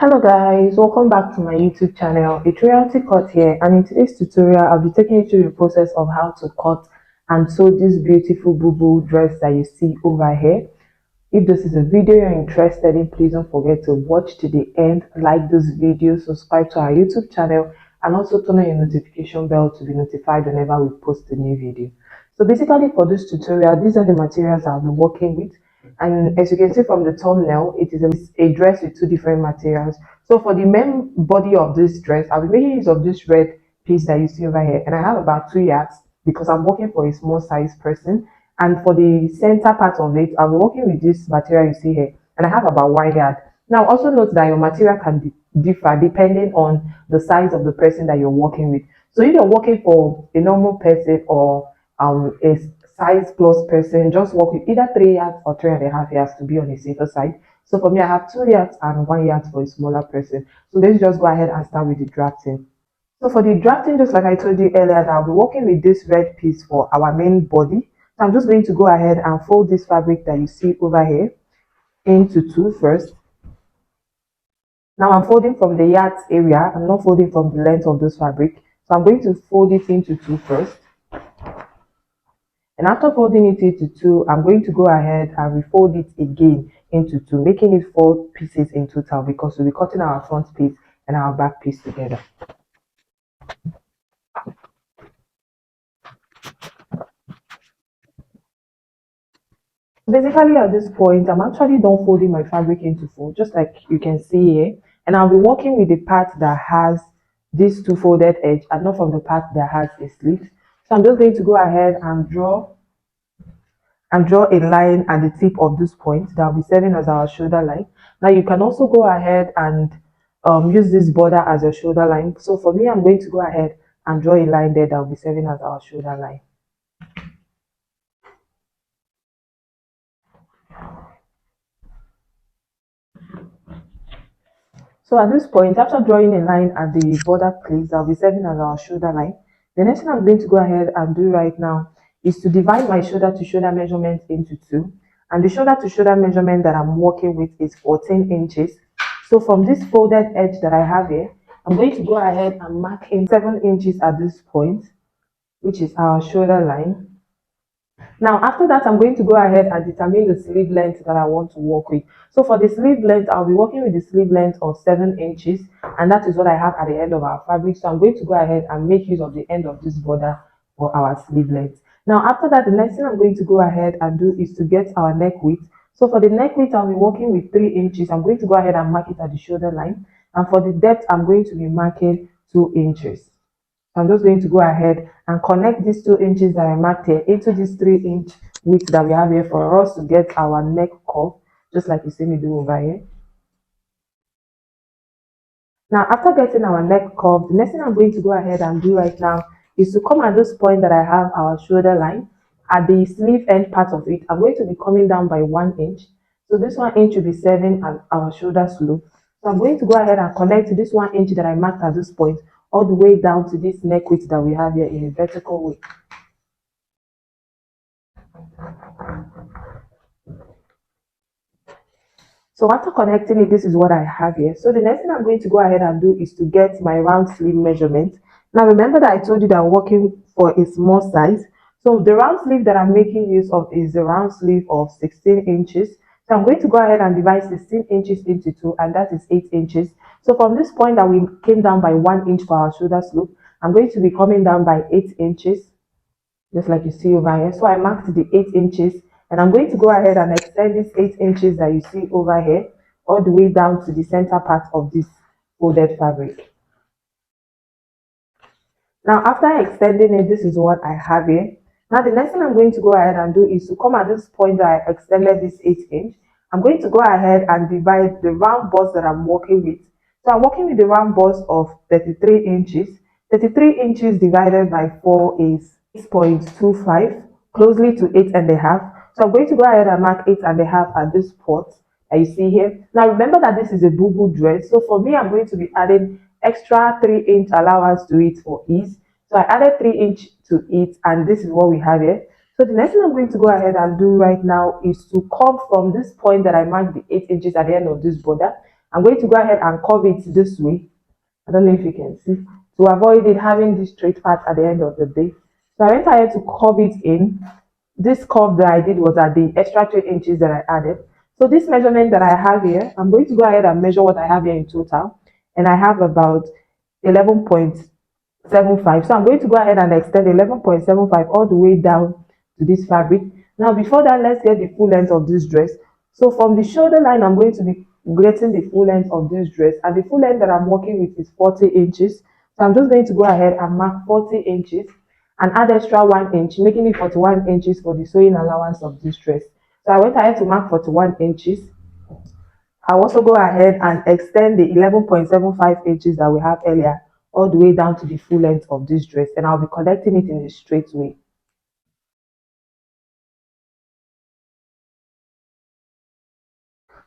Hello guys, welcome back to my YouTube channel. It's Royalty Cut here, and in today's tutorial I'll be taking you through the process of how to cut and sew this beautiful boo dress that you see over here. If this is a video you're interested in, please don't forget to watch to the end, like this video, subscribe to our YouTube channel, and also turn on your notification bell to be notified whenever we post a new video. So basically for this tutorial, these are the materials I'll be working with. And as you can see from the thumbnail, it is a dress with two different materials. So for the main body of this dress, I'll be making use of this red piece that you see over here. And I have about 2 yards because I'm working for a small size person. And for the center part of it, I'll be working with this material you see here. And I have about 1 yard. Now also note that your material can differ depending on the size of the person that you're working with. So if you're working for a normal person or a size plus person, just work with either 3 yards or 3.5 yards to be on the safer side. So for me, I have 2 yards and 1 yard for a smaller person. So let's just go ahead and start with the drafting. So for the drafting, just like I told you earlier, that I'll be working with this red piece for our main body. So I'm just going to go ahead and fold this fabric that you see over here into two first. Now I'm folding from the yards area. I'm not folding from the length of this fabric. So I'm going to fold it into two first. And after folding it into two, I'm going to go ahead and refold it again into two, making it 4 pieces in total because we'll be cutting our front piece and our back piece together. Basically at this point, I'm actually done folding my fabric into four, just like you can see here. And I'll be working with the part that has this two folded edge and not from the part that has a slit. So I'm just going to go ahead and draw a line at the tip of this point that will be serving as our shoulder line. Now you can also go ahead and use this border as your shoulder line. So for me, I'm going to go ahead and draw a line there that will be serving as our shoulder line. So at this point, after drawing a line at the border place that will be serving as our shoulder line, the next thing I'm going to go ahead and do right now is to divide my shoulder to shoulder measurement into two. And the shoulder to shoulder measurement that I'm working with is 14 inches. So from this folded edge that I have here, I'm going to go ahead and mark in 7 inches at this point, which is our shoulder line. Now, after that, I'm going to go ahead and determine the sleeve length that I want to work with. So for the sleeve length, I'll be working with the sleeve length of 7 inches, and that is what I have at the end of our fabric. So I'm going to go ahead and make use of the end of this border for our sleeve length. Now, after that, the next thing I'm going to go ahead and do is to get our neck width. So for the neck width, I'll be working with 3 inches. I'm going to go ahead and mark it at the shoulder line. And for the depth, I'm going to be marking 2 inches. I'm just going to go ahead and connect these 2 inches that I marked here into this 3-inch width that we have here for us to get our neck curve, just like you see me do over here. Now, after getting our neck curve, the next thing I'm going to go ahead and do right now is to come at this point that I have our shoulder line. At the sleeve end part of it, I'm going to be coming down by 1 inch. So this 1 inch will be serving as our shoulder slope. So I'm going to go ahead and connect this 1 inch that I marked at this point all the way down to this neck width that we have here in a vertical way. So after connecting it, this is what I have here. So the next thing I'm going to go ahead and do is to get my round sleeve measurement. Now remember that I told you that I'm working for a small size. So the round sleeve that I'm making use of is the round sleeve of 16 inches. So I'm going to go ahead and divide 16 inches into two, and that is 8 inches. So from this point that we came down by 1 inch for our shoulder slope, I'm going to be coming down by 8 inches, just like you see over here. So I marked the 8 inches, and I'm going to go ahead and extend this 8 inches that you see over here all the way down to the center part of this folded fabric. Now after extending it, this is what I have here. Now the next thing I'm going to go ahead and do is to come at this point that I extended this 8 inch. I'm going to go ahead and divide the round bust that I'm working with. So I'm working with the round bust of 33 inches. 33 inches divided by 4 is 6.25, closely to 8.5. So I'm going to go ahead and mark 8.5 at this spot that you see here. Now remember that this is a boo dress. So for me, I'm going to be adding extra 3-inch allowance to it for ease. So I added 3 inch to it, and this is what we have here. So the next thing I'm going to go ahead and do right now is to come from this point that I marked the 8 inches at the end of this border. I'm going to go ahead and curve it this way. I don't know if you can see, to avoid it having this straight part at the end of the day. So I went ahead to curve it in. This curve that I did was at the extra 3 inches that I added. So this measurement that I have here, I'm going to go ahead and measure what I have here in total. And I have about 11.75. So I'm going to go ahead and extend 11.75 all the way down to this fabric. Now before that, let's get the full length of this dress. So from the shoulder line, I'm going to be getting the full length of this dress, and the full length that I'm working with is 40 inches. So I'm just going to go ahead and mark 40 inches and add extra 1 inch, making it 41 inches for the sewing allowance of this dress. So I went ahead to mark 41 inches. I'll also go ahead and extend the 11.75 inches that we have earlier all the way down to the full length of this dress, and I'll be collecting it in a straight way.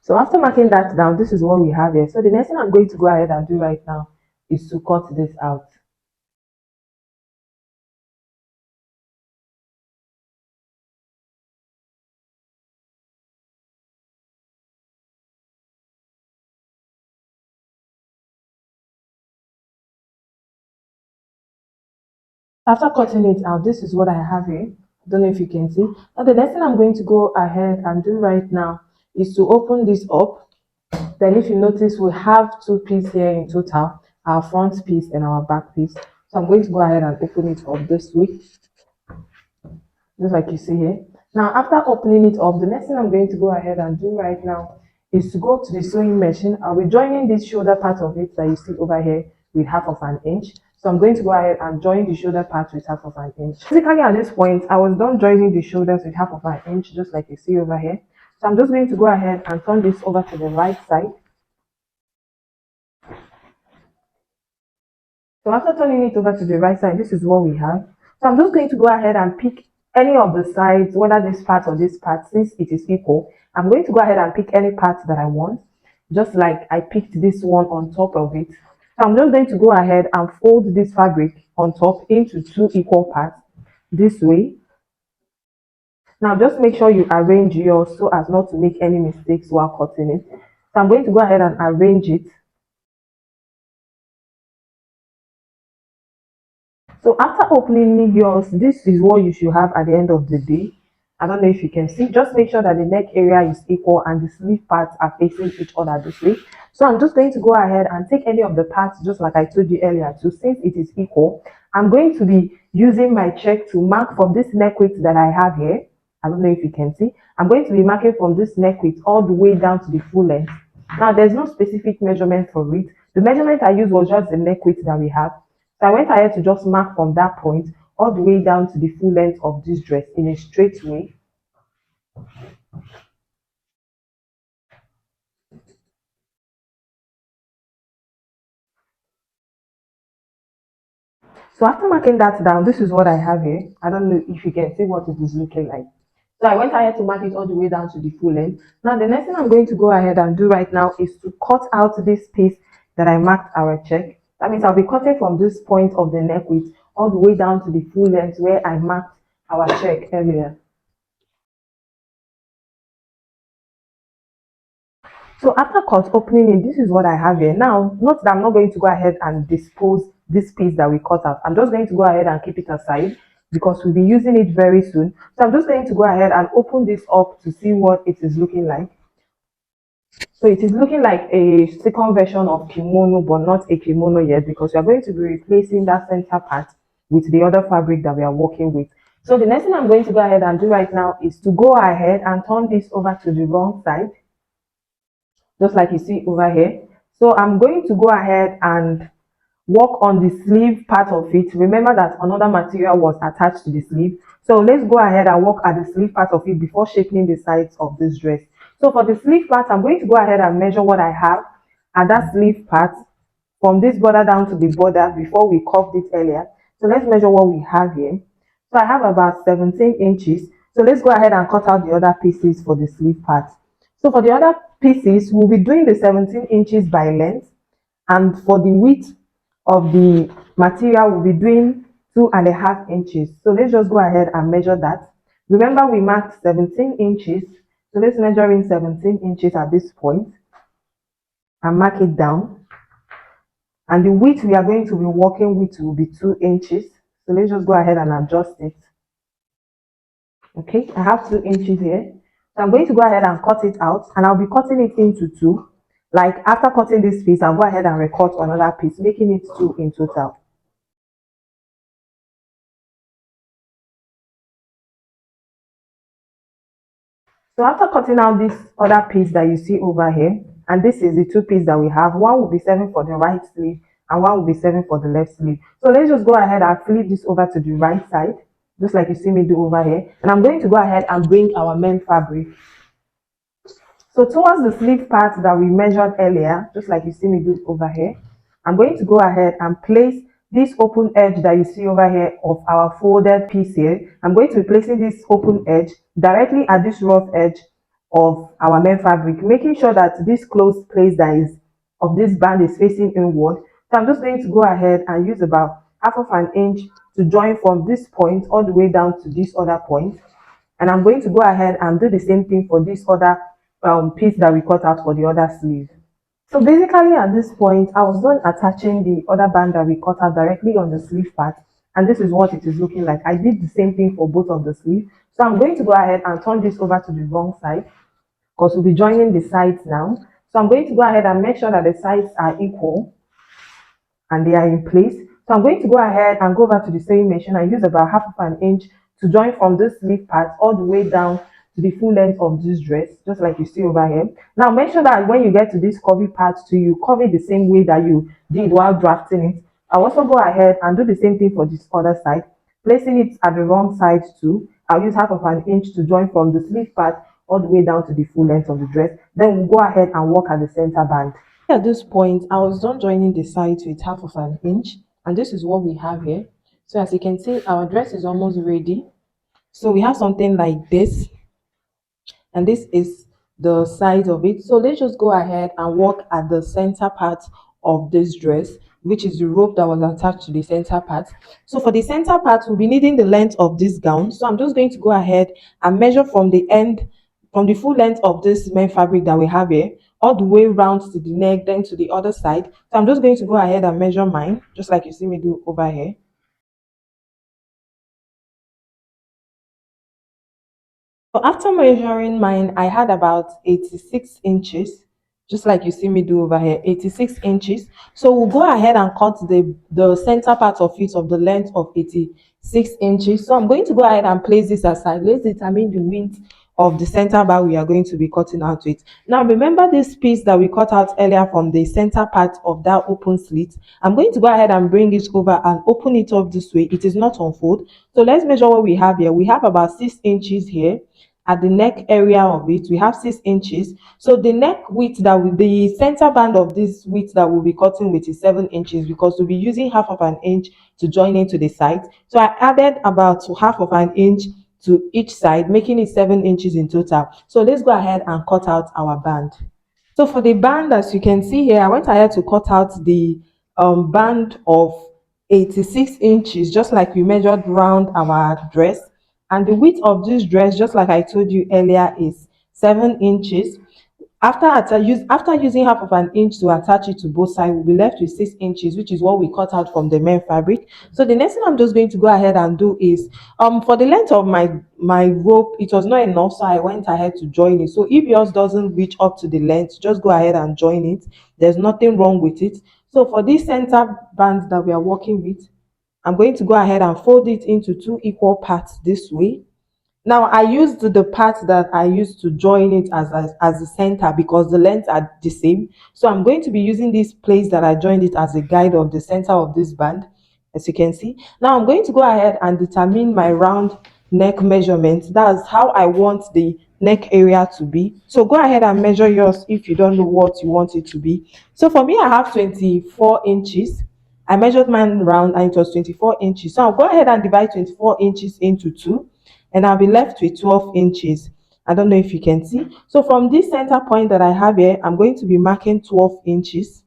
So after marking that down, this is what we have here. So the next thing I'm going to go ahead and do right now is to cut this out. After cutting it out, this is what I have here. I don't know if you can see. Now the next thing I'm going to go ahead and do right now is to open this up. Then if you notice, we have two pieces here in total, our front piece and our back piece. So I'm going to go ahead and open it up this way, just like you see here. Now after opening it up, the next thing I'm going to go ahead and do right now is to go to the sewing machine. I'll be joining this shoulder part of it that you see over here with half of an inch. So I'm going to go ahead and join the shoulder part with half of an inch. Basically at this point, I was done joining the shoulders with half of an inch, just like you see over here. So I'm just going to go ahead and turn this over to the right side. So after turning it over to the right side, this is what we have. So I'm just going to go ahead and pick any of the sides, whether this part or this part, since it is equal. I'm going to go ahead and pick any part that I want, just like I picked this one on top of it. So I'm just going to go ahead and fold this fabric on top into two equal parts this way. Now just make sure you arrange yours so as not to make any mistakes while cutting it. So I'm going to go ahead and arrange it. So after opening yours, this is what you should have at the end of the day. I don't know if you can see. Just make sure that the neck area is equal and the sleeve parts are facing each other this way. So I'm just going to go ahead and take any of the parts, just like I told you earlier. So since it is equal, I'm going to be using my check to mark from this neck width that I have here. I don't know if you can see. I'm going to be marking from this neck width all the way down to the full length. Now there's no specific measurement for it. The measurement I used was just the neck width that we have. So I went ahead to just mark from that point all the way down to the full length of this dress in a straight way. So after marking that down, this is what I have here. I don't know if you can see what it is looking like. So I went ahead to mark it all the way down to the full length. Now the next thing I'm going to go ahead and do right now is to cut out this piece that I marked our check. That means I'll be cutting from this point of the neck width all the way down to the full length where I marked our check earlier. So after cut opening it, this is what I have here. Now, note that I'm not going to go ahead and dispose this piece that we cut out. I'm just going to go ahead and keep it aside because we'll be using it very soon. So I'm just going to go ahead and open this up to see what it is looking like. So it is looking like a second version of kimono, but not a kimono yet because we are going to be replacing that center part with the other fabric that we are working with. So the next thing I'm going to go ahead and do right now is to go ahead and turn this over to the wrong side, just like you see over here. So I'm going to go ahead and work on the sleeve part of it. Remember that another material was attached to the sleeve. So let's go ahead and work at the sleeve part of it before shaping the sides of this dress. So for the sleeve part, I'm going to go ahead and measure what I have at that sleeve part from this border down to the border before we curved it earlier. So let's measure what we have here. So I have about 17 inches. So let's go ahead and cut out the other pieces for the sleeve part. So for the other pieces, we'll be doing the 17 inches by length, and for the width of the material, we'll be doing 2.5 inches. So let's just go ahead and measure that. Remember, we marked 17 inches. So let's measure in 17 inches at this point. and mark it down. And the width we are going to be working with will be 2 inches. So let's just go ahead and adjust it. Okay, I have 2 inches here. So I'm going to go ahead and cut it out, and I'll be cutting it into two. Like after cutting this piece, I'll go ahead and recut another piece, making it two in total. So after cutting out this other piece that you see over here, and this is the two pieces that we have, one will be serving for the right sleeve and one will be serving for the left sleeve. So let's just go ahead and flip this over to the right side, just like you see me do over here. And I'm going to go ahead and bring our main fabric. So towards the sleeve part that we measured earlier, just like you see me do over here, I'm going to go ahead and place this open edge that you see over here of our folded piece here. I'm going to be placing this open edge directly at this rough edge of our main fabric, making sure that this closed place that is of this band is facing inward. So I'm just going to go ahead and use about half of an inch to join from this point all the way down to this other point. And I'm going to go ahead and do the same thing for this other piece that we cut out for the other sleeve. So basically at this point, I was done attaching the other band that we cut out directly on the sleeve part, and this is what it is looking like. I did the same thing for both of the sleeves. So I'm going to go ahead and turn this over to the wrong side because we'll be joining the sides now. So I'm going to go ahead and make sure that the sides are equal and they are in place. So I'm going to go ahead and go back to the sewing machine and use about half of an inch to join from this sleeve part all the way down to the full length of this dress, just like you see over here. Now make sure that when you get to this curvy part too, you curve it the same way that you did while drafting it. I'll also go ahead and do the same thing for this other side, placing it at the wrong side too. I'll use half of an inch to join from the sleeve part all the way down to the full length of the dress. Then we'll go ahead and work at the center band. At this point, I was done joining the sides with half of an inch, and this is what we have here. So as you can see, our dress is almost ready. So we have something like this, and this is the size of it. So let's just go ahead and work at the center part of this dress, which is the rope that was attached to the center part. So for the center part, we'll be needing the length of this gown. So I'm just going to go ahead and measure from the end, from the full length of this main fabric that we have here, all the way round to the neck, then to the other side. So I'm just going to go ahead and measure mine, just like you see me do over here. So after measuring mine, I had about 86 inches, just like you see me do over here, 86 inches. So we'll go ahead and cut the center part of it of the length of 86 inches. So I'm going to go ahead and place this aside. Let's determine the width of the center bar we are going to be cutting out with. Now remember this piece that we cut out earlier from the center part of that open slit. I'm going to go ahead and bring it over and open it up this way. It is not unfold. So let's measure what we have here. We have about 6 inches here at the neck area of it. We have 6 inches. So the neck width the center band of this width that we'll be cutting with is 7 inches, because we'll be using half of an inch to join into the sides. So I added about half of an inch to each side, making it 7 inches in total. So let's go ahead and cut out our band. So for the band, as you can see here, I went ahead to cut out the band of 86 inches, just like we measured round our dress. And the width of this dress, just like I told you earlier, is 7 inches. After using half of an inch to attach it to both sides, we'll be left with 6 inches, which is what we cut out from the main fabric. So the next thing I'm just going to go ahead and do is, for the length of my rope, it was not enough, so I went ahead to join it. So if yours doesn't reach up to the length, just go ahead and join it. There's nothing wrong with it. So for this center band that we are working with, I'm going to go ahead and fold it into two equal parts this way. Now I used the part that I used to join it as the center because the lengths are the same. So I'm going to be using this place that I joined it as a guide of the center of this band, as you can see. Now I'm going to go ahead and determine my round neck measurement. That's how I want the neck area to be. So go ahead and measure yours if you don't know what you want it to be. So for me, I have 24 inches. I measured mine round and it was 24 inches. So I'll go ahead and divide 24 inches into two, and I'll be left with 12 inches. I don't know if you can see. So from this center point that I have here, I'm going to be marking 12 inches.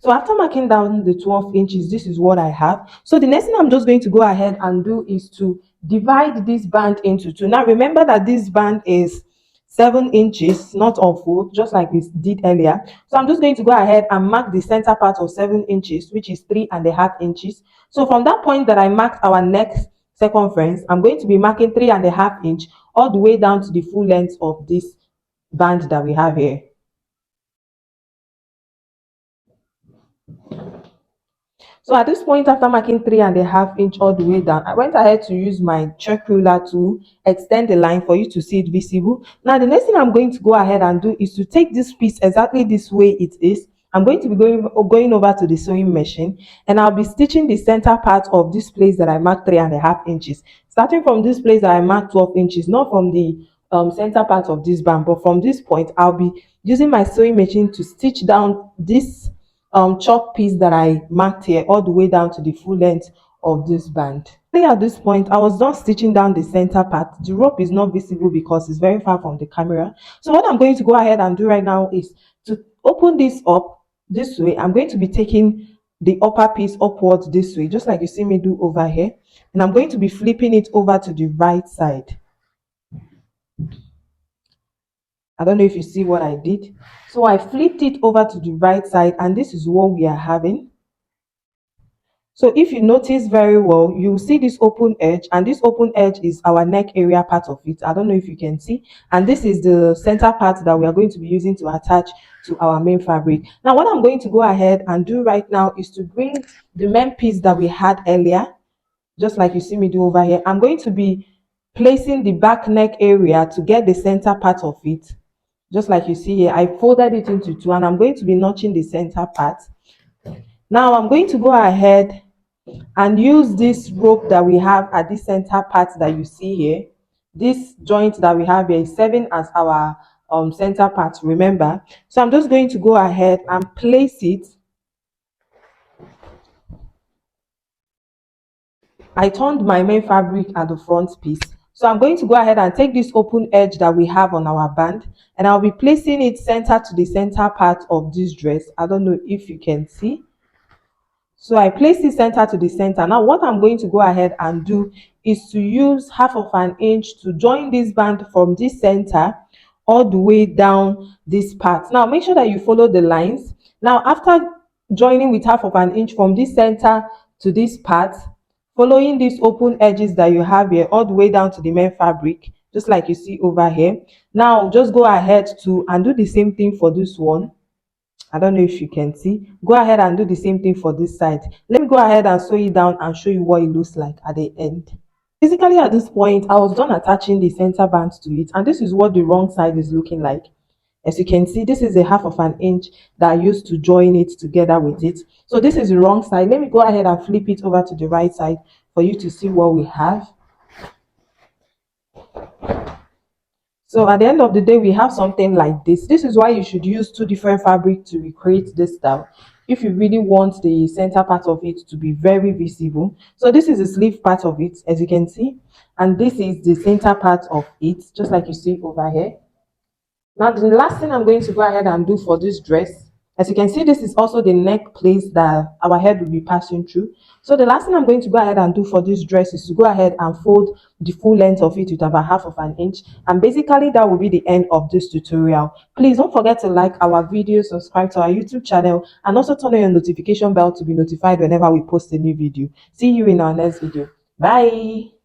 So after marking down the 12 inches, this is what I have. So the next thing I'm just going to go ahead and do is to divide this band into two. Now remember that this band is 7 inches, not on fold, just like we did earlier. So I'm just going to go ahead and mark the center part of 7 inches, which is 3.5 inches. So from that point that I marked our neck circumference, I'm going to be marking 3.5 inch all the way down to the full length of this band that we have here. So at this point, after marking 3.5 inch all the way down, I went ahead to use my check ruler to extend the line for you to see it visible. Now, the next thing I'm going to go ahead and do is to take this piece exactly this way it is. I'm going to be going over to the sewing machine, and I'll be stitching the center part of this place that I marked 3.5 inches. Starting from this place that I marked 12 inches, not from the center part of this band, but from this point, I'll be using my sewing machine to stitch down this chalk piece that I marked here all the way down to the full length of this band. At this point, I was done stitching down the center part. The rope is not visible because it's very far from the camera. So what I'm going to go ahead and do right now is to open this up this way. I'm going to be taking the upper piece upwards this way, just like you see me do over here. And I'm going to be flipping it over to the right side. I don't know if you see what I did. So I flipped it over to the right side, and this is what we are having. So if you notice very well, you see this open edge, and this open edge is our neck area part of it. I don't know if you can see. And this is the center part that we are going to be using to attach to our main fabric. Now, what I'm going to go ahead and do right now is to bring the main piece that we had earlier, just like you see me do over here. I'm going to be placing the back neck area to get the center part of it. Just like you see here, I folded it into two, and I'm going to be notching the center part. Now I'm going to go ahead and use this rope that we have at the center part that you see here. This joint that we have here is serving as our center part, remember. So I'm just going to go ahead and place it. I turned my main fabric at the front piece. So I'm going to go ahead and take this open edge that we have on our band, and I'll be placing it center to the center part of this dress. I don't know if you can see. So I place the center to the center. Now what I'm going to go ahead and do is to use 1/2 inch to join this band from this center all the way down this part. Now make sure that you follow the lines. Now after joining with 1/2 inch from this center to this part, following these open edges that you have here all the way down to the main fabric, just like you see over here. Now just go ahead to and do the same thing for this one. I don't know if you can see. Go ahead and do the same thing for this side. Let me go ahead and sew it down and show you what it looks like at the end. Basically at this point, I was done attaching the center band to it, and this is what the wrong side is looking like. As you can see, this is a 1/2 inch that I used to join it together with it. So this is the wrong side. Let me go ahead and flip it over to the right side for you to see what we have. So at the end of the day, we have something like this. This is why you should use two different fabrics to recreate this style if you really want the center part of it to be very visible. So this is the sleeve part of it, as you can see, and this is the center part of it, just like you see over here. Now the last thing I'm going to go ahead and do for this dress, as you can see, this is also the neck place that our head will be passing through. So the last thing I'm going to go ahead and do for this dress is to go ahead and fold the full length of it with about 1/2 inch, and basically that will be the end of this tutorial. Please don't forget to like our video, subscribe to our YouTube channel, and also turn on your notification bell to be notified whenever we post a new video. See you in our next video. Bye.